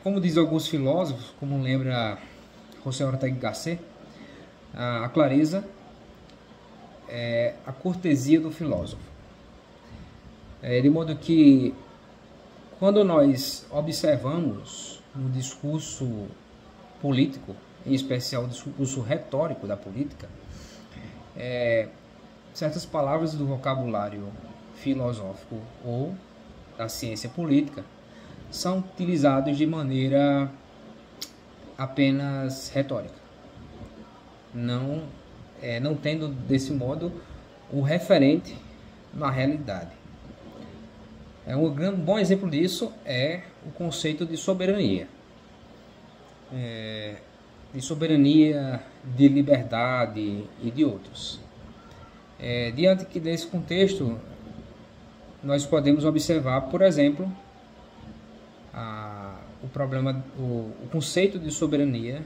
Como diz alguns filósofos, como lembra José Ortega y Gasset, a clareza é a cortesia do filósofo. De modo que, quando nós observamos no discurso político, em especial o discurso retórico da política, certas palavras do vocabulário filosófico ou da ciência política são utilizados de maneira apenas retórica, não tendo desse modo o referente na realidade. Um bom exemplo disso é o conceito de soberania, de liberdade e de outros. Diante desse contexto, nós podemos observar, por exemplo, o conceito de soberania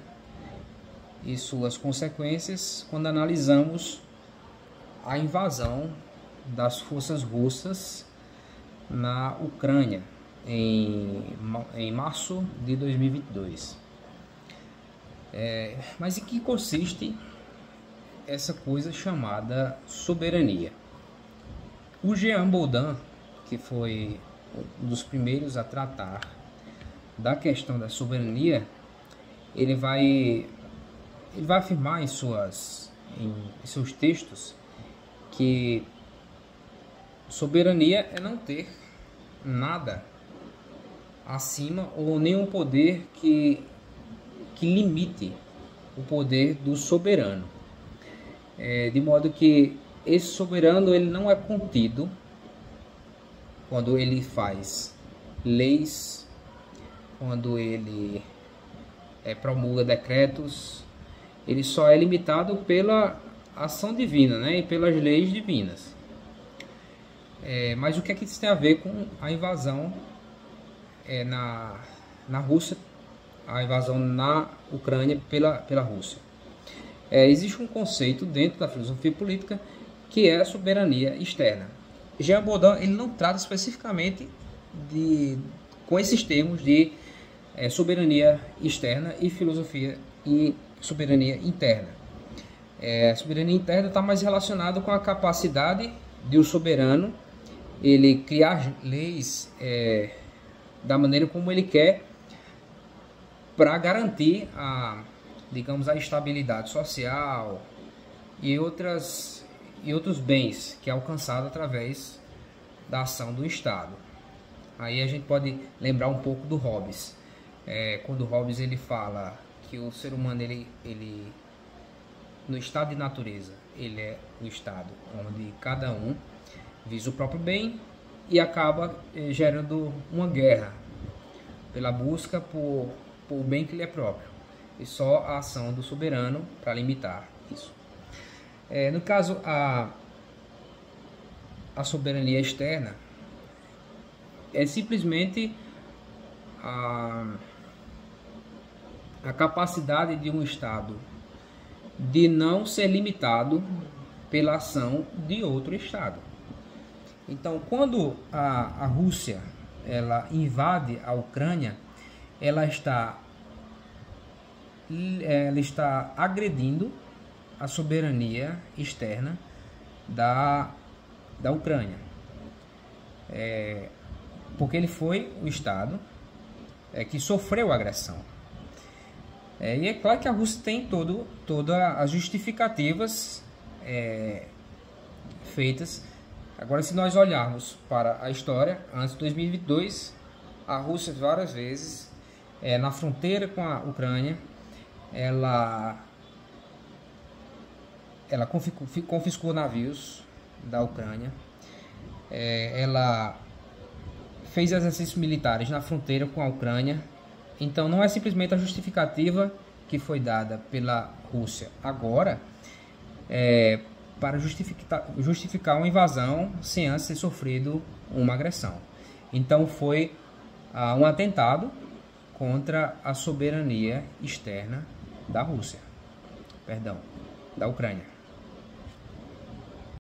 e suas consequências quando analisamos a invasão das forças russas na Ucrânia em março de 2022. Mas em que consiste essa coisa chamada soberania? O Jean Baudin, que foi um dos primeiros a tratar da questão da soberania, ele vai afirmar em seus textos que soberania é não ter nada acima ou nenhum poder que limite o poder do soberano, de modo que esse soberano ele não é contido quando ele faz leis, quando ele promulga decretos. Ele só é limitado pela ação divina, né, e pelas leis divinas. Mas o que é que isso tem a ver com a invasão na Rússia, a invasão na Ucrânia pela Rússia? Existe um conceito dentro da filosofia política que é a soberania externa. Jean Baudin ele não trata especificamente com esses termos de soberania externa e filosofia e soberania interna. A soberania interna está mais relacionada com a capacidade de um soberano ele criar leis da maneira como ele quer para garantir a estabilidade social e outros bens que é alcançado através da ação do Estado. Aí a gente pode lembrar um pouco do Hobbes, quando Hobbes ele fala que o ser humano ele no estado de natureza ele é o estado onde cada um visa o próprio bem e acaba gerando uma guerra pela busca por bem que lhe é próprio, e só a ação do soberano para limitar isso. No caso, a soberania externa é simplesmente a capacidade de um Estado de não ser limitado pela ação de outro Estado. Então, quando a Rússia ela invade a Ucrânia, ela está agredindo a soberania externa da Ucrânia, porque ele foi o Estado que sofreu a agressão. E é claro que a Rússia tem todas as justificativas feitas. Agora, se nós olharmos para a história, antes de 2022, a Rússia várias vezes, na fronteira com a Ucrânia, ela confiscou navios da Ucrânia, ela fez exercícios militares na fronteira com a Ucrânia. Então não é simplesmente a justificativa que foi dada pela Rússia agora para justificar uma invasão sem antes ter sofrido uma agressão. Então foi um atentado contra a soberania externa da Ucrânia.